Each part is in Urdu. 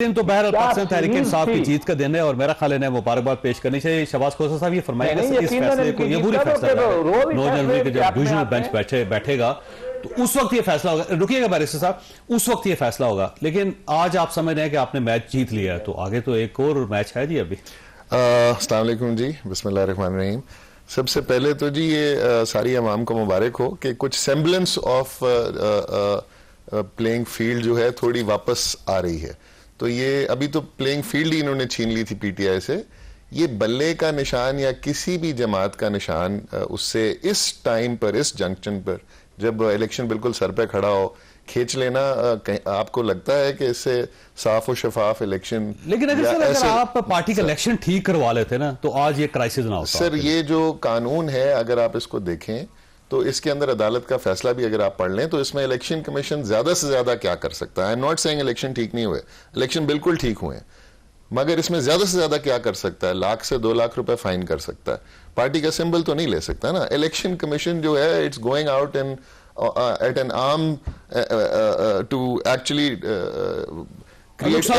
تو بہرحال پاکستان تحریک انصاف کی جیت کا دن ہے اور میرا خیال ہے مبارکباد پیش کرنی چاہیے. شہباز خوسا صاحب یہ فرمائے گا اس فیصلے کو, یہ پوری فیصلہ ہے 9 جنوری کے جب ڈویژنل بینچ بیٹھے گا تو اس وقت یہ فیصلہ ہوگا. رکیے گا بیرسٹر صاحب, اس وقت یہ فیصلہ ہوگا. لیکن آج آپ سمجھ رہے ہیں کہ آپ نے میچ جیت لیا ہے تو آگے تو ایک اور میچ ہے جی ابھی. السلام علیکم جی, بسم اللہ الرحمن الرحیم. سب سے پہلے تو جی یہ ساری عوام کو مبارک ہو کہ کچھ سیمبلنس آف پلینگ فیلڈ جو ہے تھوڑی واپس آ رہی ہے. تو یہ ابھی تو پلینگ فیلڈ ہی انہوں نے چھین لی تھی پی ٹی آئی سے. یہ بلے کا نشان یا کسی بھی جماعت کا نشان اس سے اس ٹائم پر, اس جنکشن پر جب الیکشن بالکل سر پہ کھڑا ہو, کھینچ لینا آپ کو لگتا ہے کہ اس سے صاف و شفاف الیکشن. لیکن اگر آپ پارٹی کا الیکشن ٹھیک کروا لیتے نا تو آج یہ کرائسس نہ ہوتا. سر یہ جو قانون ہے اگر آپ اس کو دیکھیں تو اس کے اندر عدالت کا فیصلہ بھی اگر آپ پڑھ لیں تو اس میں الیکشن کمیشن زیادہ سے زیادہ کیا کر سکتا ہے. I'm not seeing election ٹھیک نہیں ہوئے, الیکشن بالکل ٹھیک ہوئے, مگر اس میں زیادہ سے زیادہ کیا کر سکتا ہے, 1,00,000 سے 2,00,000 روپے فائن کر سکتا ہے. پارٹی کا سمبل تو نہیں لے سکتا نا. الیکشن کمیشن جو ہے it's going out at an arm to actually create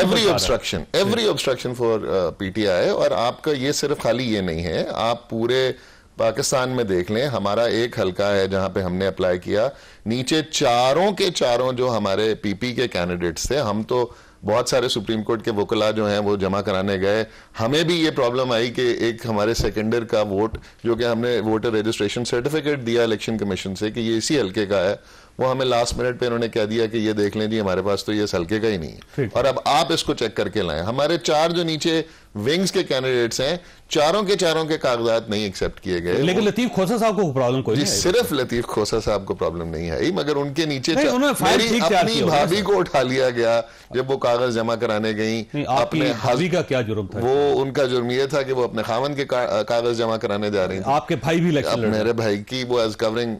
every obstruction for PTI. اور آپ کا یہ صرف خالی یہ نہیں ہے, آپ پورے پاکستان میں دیکھ لیں, ہمارا ایک حلقہ ہے جہاں پہ ہم نے اپلائی کیا, نیچے چاروں کے چاروں جو ہمارے پی پی کے کینڈیڈیٹس تھے, ہم تو بہت سارے سپریم کورٹ کے وکلا جو ہیں وہ جمع کرانے گئے. ہمیں بھی یہ پرابلم آئی کہ ایک ہمارے سیکنڈر کا ووٹ جو کہ ہم نے ووٹر رجسٹریشن سرٹیفکیٹ دیا الیکشن کمیشن سے کہ یہ اسی حلقے کا ہے, وہ ہمیں لاسٹ منٹ پہ انہوں نے کہہ دیا کہ یہ دیکھ لیں جی ہمارے پاس تو یہ اس حلقے کا ہی نہیں ہے, اور اب آپ اس کو چیک کر کے لائیں. ہمارے 4 جو نیچے ونگز کے کینڈیڈیٹس ہیں, چاروں کے کاغذات نہیں ایکسیپٹ کیے گئے. لیکن لطیف کھوسا صاحب کو پرابلم کوئی نہیں ہے. صرف لطیف کھوسا صاحب کو پرابلم نہیں ہے, مگر ان کے نیچے میری اپنی بھابھی کو اٹھا لیا گیا جب وہ کاغذ جمع کرانے گئیں. اپنے بھابھی کا کیا جرم تھا؟ وہ ان کا جرم یہ تھا کہ وہ اپنے خاون کے کاغذ جمع کرانے جا رہے ہیں. آپ کے بھائی بھی الیکشن لڑ رہے ہیں. میرے بھائی کی وہ ایز کورنگ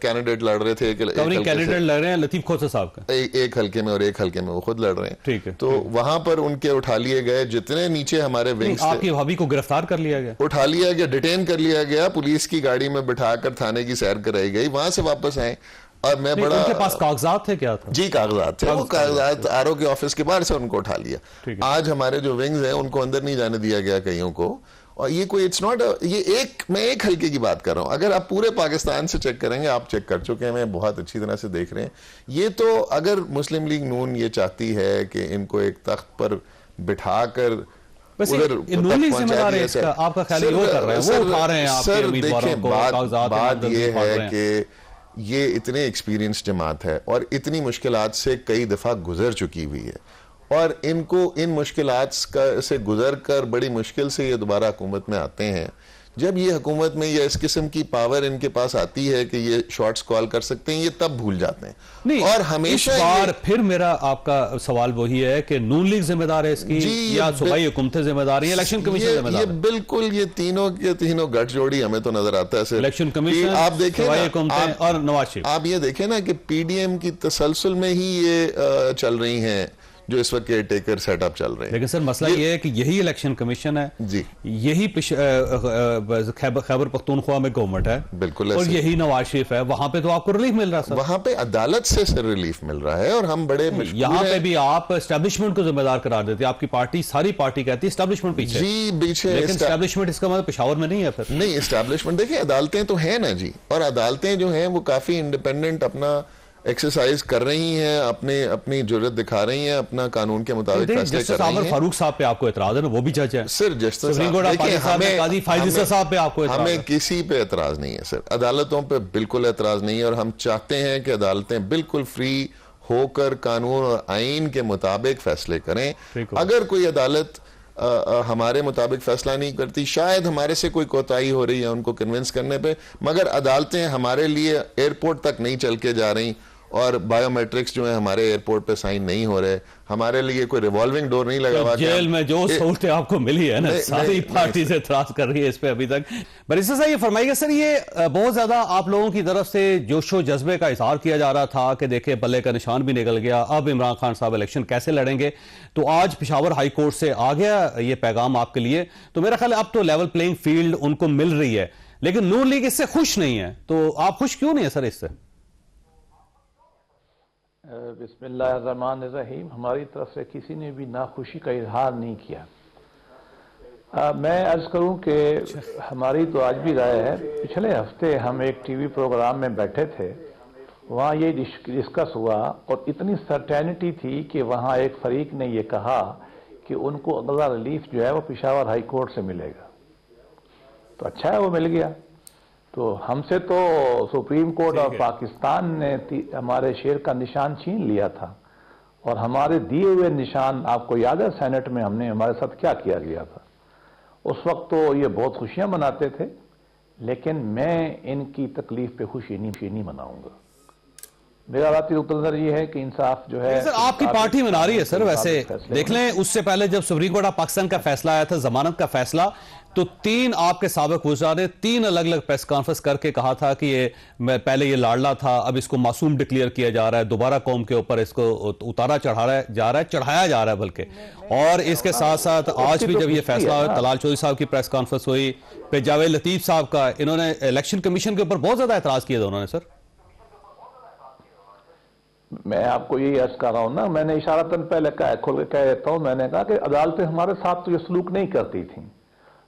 کینڈیڈیٹ لڑ رہے تھے. کورنگ کینڈیڈیٹ لڑ رہے ہیں لطیف کھوسا صاحب کا ایک حلقے میں, اور ایک حلقے میں وہ خود لڑ رہے ہیں. ٹھیک ہے, تو وہاں پر ان کے اٹھا لیے گئے جتنے نیچے ہمارے ونگز تھے. آپ کی بھابھی کو گرفتار کر لیا گیا, اٹھا لیا گیا, ڈیٹین کر لیا گیا, پولیس کی گاڑی میں بٹھا کر تھانے کی سیر کرائی گئی, وہاں سے واپس آئے. اور میں بڑا ان کے پاس کاغذات تھے کیا تھا؟ جی کاغذات تھے, وہ کاغذات آر او کے آفس کے باہر سے ان کو اٹھا لیا. آج ہمارے جو ونگز ہیں ان کو اندر نہیں جانے دیا گیا کئیوں کو. اور یہ کوئی اٹس ناٹ, یہ میں ایک حلقے کی بات کر رہا ہوں. اگر آپ پورے پاکستان سے چیک کریں گے, آپ چیک کر چکے ہیں, بہت اچھی طرح سے دیکھ رہے ہیں. یہ تو اگر مسلم لیگ نون یہ چاہتی ہے کہ ان کو ایک تخت پر بٹھا کر بات یہ ہے کہ یہ اتنے ایکسپیرینس جماعت ہے اور اتنی مشکلات سے کئی دفعہ گزر چکی ہوئی ہے, اور ان کو ان مشکلات سے گزر کر بڑی مشکل سے یہ دوبارہ حکومت میں آتے ہیں. جب یہ حکومت میں یا اس قسم کی پاور ان کے پاس آتی ہے کہ یہ شارٹس کال کر سکتے ہیں, یہ تب بھول جاتے ہیں. نہیں, اور ہمیشہ اس بار پھر میرا آپ کا سوال وہی ہے کہ نون لیگ ذمہ دار ہے اس کی یا صوبائی حکومتیں ذمہ دار ہیں, الیکشن کمیشن ذمہ دار ہے؟ یہ بالکل یہ تینوں کے تینوں گٹھ جوڑی ہمیں تو نظر آتا ہے. الیکشن کمیشن, آپ دیکھیں صوبائی حکومتیں اور نواز شریف. آپ یہ دیکھیں نا کہ پی ڈی ایم کی تسلسل میں ہی یہ چل رہی ہیں جو اس وقت کیئر ٹیکر سیٹ اپ چل رہے ہیں. لیکن سر مسئلہ یہ ہے کہ یہی الیکشن کمیشن ہے جی, یہی خیبر پختونخوا میں گورنمنٹ ہے بالکل, اور یہی نواز شریف ہے. وہاں پہ تو آپ کو ریلیف مل رہا ہے, وہاں پہ عدالت سے سر ریلیف مل رہا ہے, اور ہم بڑے یہاں پہ بھی آپ اسٹیبلشمنٹ کو ذمہ دار قرار دیتے. آپ کی پارٹی ساری پارٹی کہتی ہے اسٹیبلشمنٹ پیچھے. جی پیچھے, لیکن اسٹیبلشمنٹ اس کا مطلب پشاور میں نہیں ہے پھر. نہیں, اسٹیبلشمنٹ دیکھیں عدالتیں تو ہیں نا جی, اور عدالتیں جو ہیں وہ کافی انڈیپینڈنٹ اپنا ایکسرسائز کر رہی ہیں, اپنی جرت دکھا رہی ہیں, اپنا قانون کے مطابق فیصلے کر رہی ہیں. فاروق صاحب پہ آپ کو اعتراض ہے نا, وہ بھی جج ہے سر. جسٹس صاحب ہمیں کسی پہ اعتراض نہیں ہے سر, عدالتوں پہ بالکل اعتراض نہیں ہے, اور ہم چاہتے ہیں کہ عدالتیں بالکل فری ہو کر قانون اور آئین کے مطابق فیصلے کریں. اگر کوئی عدالت ہمارے مطابق فیصلہ نہیں کرتی, شاید ہمارے سے کوئی کوتاہی ہو رہی ہے ان کو کنونس کرنے پہ, مگر عدالتیں ہمارے لیے ایئرپورٹ تک نہیں چل کے جا رہی, اور بائیو میٹرکس جو ہیں ہمارے ایئرپورٹ پہ سائن نہیں ہو رہے, ہمارے لیے کوئی ریوالونگ ڈور نہیں لگا ہوا. جیل میں جو سہولتیں آپ کو ملی ہے نا, ساری پارٹی سے اعتراض کر رہی ہے اس پہ ابھی تک. بیرسٹر صاحب یہ فرمائیے گا سر, یہ بہت زیادہ آپ لوگوں کی طرف سے جوش و جذبے کا اظہار کیا جا رہا تھا کہ دیکھیں بلے کا نشان بھی نکل گیا, اب عمران خان صاحب الیکشن کیسے لڑیں گے. تو آج پشاور ہائی کورٹ سے آ گیا یہ پیغام آپ کے لیے, تو میرا خیال ہے اب تو لیول پلینگ فیلڈ ان کو مل رہی ہے, لیکن نون لیگ اس سے خوش نہیں ہے. تو آپ خوش کیوں نہیں ہے سر اس سے؟ بسم اللہ الرحمن الرحیم. ہماری طرف سے کسی نے بھی ناخوشی کا اظہار نہیں کیا. میں عرض کروں کہ ہماری تو آج بھی رائے ہے. پچھلے ہفتے ہم ایک ٹی وی پروگرام میں بیٹھے تھے, وہاں یہ ڈسکس ہوا اور اتنی سرٹینٹی تھی کہ وہاں ایک فریق نے یہ کہا کہ ان کو اگلا ریلیف جو ہے وہ پشاور ہائی کورٹ سے ملے گا. تو اچھا ہے, وہ مل گیا. تو ہم سے تو سپریم کورٹ اور پاکستان نے ہمارے شیر کا نشان چھین لیا تھا, اور ہمارے دیے ہوئے نشان آپ کو یاد ہے سینٹ میں ہم نے ہمارے ساتھ کیا کیا گیا تھا. اس وقت تو یہ بہت خوشیاں مناتے تھے, لیکن میں ان کی تکلیف پہ خوشی نہیں مناؤں گا. میرا ذاتی نقطہ نظر یہ ہے کہ انصاف جو ہے سر آپ کی پارٹی منا رہی ہے. سر ویسے دیکھ لیں, اس سے پہلے جب سپریم کورٹ آف پاکستان کا فیصلہ آیا تھا, ضمانت کا فیصلہ, تو 3 آپ کے سابق وزراء نے 3 الگ الگ پریس کانفرنس کر کے کہا تھا کہ یہ پہلے یہ لاڑلا تھا, اب اس کو معصوم ڈکلیئر کیا جا رہا ہے, دوبارہ قوم کے اوپر اس کو چڑھایا جا رہا ہے بلکہ. اور اس کے ساتھ ساتھ آج بھی جب یہ فیصلہ ہوا, طلال چودھری صاحب کی پریس کانفرنس ہوئی, پھر جاوید لطیف صاحب کا, انہوں نے الیکشن کمیشن کے اوپر بہت زیادہ اعتراض کیا تھا انہوں نے. سر میں آپ کو یہی عرض کر رہا ہوں نا, میں نے اشارتاً پہلے کھول کے کہہ دیتا ہوں, میں نے کہا کہ عدالتیں ہمارے ساتھ تو یہ سلوک نہیں کرتی تھیں,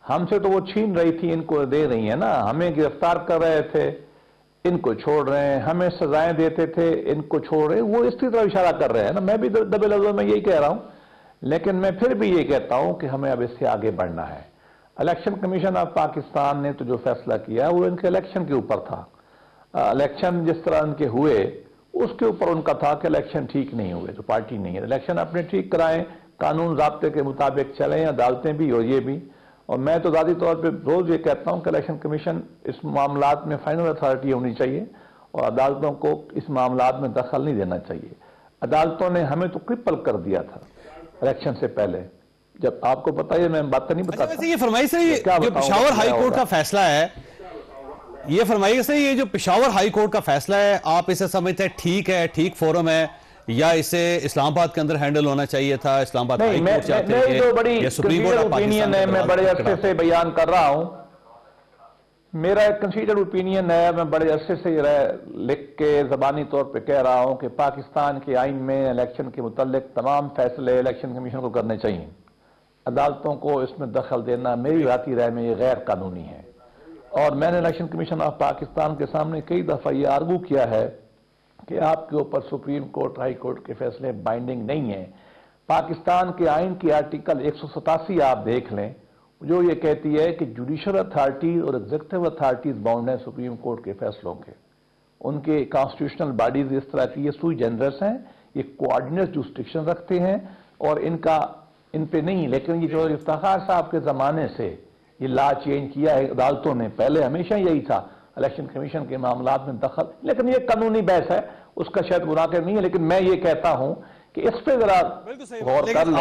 ہم سے تو وہ چھین رہی تھی, ان کو دے رہی ہیں نا. ہمیں گرفتار کر رہے تھے, ان کو چھوڑ رہے ہیں, ہمیں سزائیں دیتے تھے, ان کو چھوڑ رہے ہیں. وہ اس کی طرف اشارہ کر رہے ہیں نا. میں بھی دبے لفظوں میں یہی کہہ رہا ہوں, لیکن میں پھر بھی یہ کہتا ہوں کہ ہمیں اب اس سے آگے بڑھنا ہے. الیکشن کمیشن آف پاکستان نے تو جو فیصلہ کیا وہ ان کے الیکشن کے اوپر تھا. الیکشن جس طرح ان کے ہوئے اس کے اوپر ان کا تھا کہ الیکشن ٹھیک نہیں ہوئے, تو پارٹی نہیں ہے. الیکشن اپنے ٹھیک کرائیں, قانون ضابطے کے مطابق چلیں, عدالتیں بھی اور یہ بھی. اور میں تو ذاتی طور پہ روز یہ کہتا ہوں کہ الیکشن کمیشن اس معاملات میں فائنل اتھارٹی ہونی چاہیے, اور عدالتوں کو اس معاملات میں دخل نہیں دینا چاہیے. عدالتوں نے ہمیں تو کرپل کر دیا تھا الیکشن سے پہلے, جب آپ کو پتہ ہے, میں بات نہیں بتاتا. یہ فرمائیے سر, یہ پشاور ہائی کورٹ کا فیصلہ ہے, یہ فرمائیے سر, یہ جو پشاور ہائی کورٹ کا فیصلہ ہے, آپ اسے سمجھتے ہیں ٹھیک ہے, ٹھیک فورم ہے, یا اسے اسلام آباد کے اندر ہینڈل ہونا چاہیے تھا؟ اسلام آباد ہائی کورٹ چاہتے ہیں یا سپریم کورٹ آف پاکستان ہے. میں بڑے عرصے سے بیان کر رہا ہوں, میرا ایک کنسیڈرڈ اوپینین ہے, میں بڑے عرصے سے لکھ کے زبانی طور پہ کہہ رہا ہوں کہ پاکستان کے آئین میں الیکشن کے متعلق تمام فیصلے الیکشن کمیشن کو کرنے چاہیے. عدالتوں کو اس میں دخل دینا میری ذاتی رائے میں یہ غیر قانونی ہے. اور میں نے الیکشن کمیشن آف پاکستان کے سامنے کئی دفعہ یہ آرگو کیا ہے کہ آپ کے اوپر سپریم کورٹ ہائی کورٹ کے فیصلے بائنڈنگ نہیں ہیں. پاکستان کے آئین کی آرٹیکل 187 آپ دیکھ لیں, جو یہ کہتی ہے کہ جوڈیشل اتھارٹیز اور ایگزیکٹو اتھارٹیز باؤنڈ ہیں سپریم کورٹ کے فیصلوں کے. ان کے کانسٹیٹیوشنل باڈیز اس طرح کی یہ سوئی جنرس ہیں, یہ کوآرڈینیٹ جورسڈکشن رکھتے ہیں, اور ان پہ نہیں. لیکن یہ جو افتخار صاحب کے زمانے سے یہ لا چینج کیا ہے عدالتوں نے, پہلے ہمیشہ یہی تھا الیکشن کمیشن کے معاملات میں دخل, لیکن یہ قانونی بحث ہے, اس کا شاید مناقض نہیں ہے. لیکن میں یہ کہتا ہوں کہ اس پہ ذرا غور کر لیں.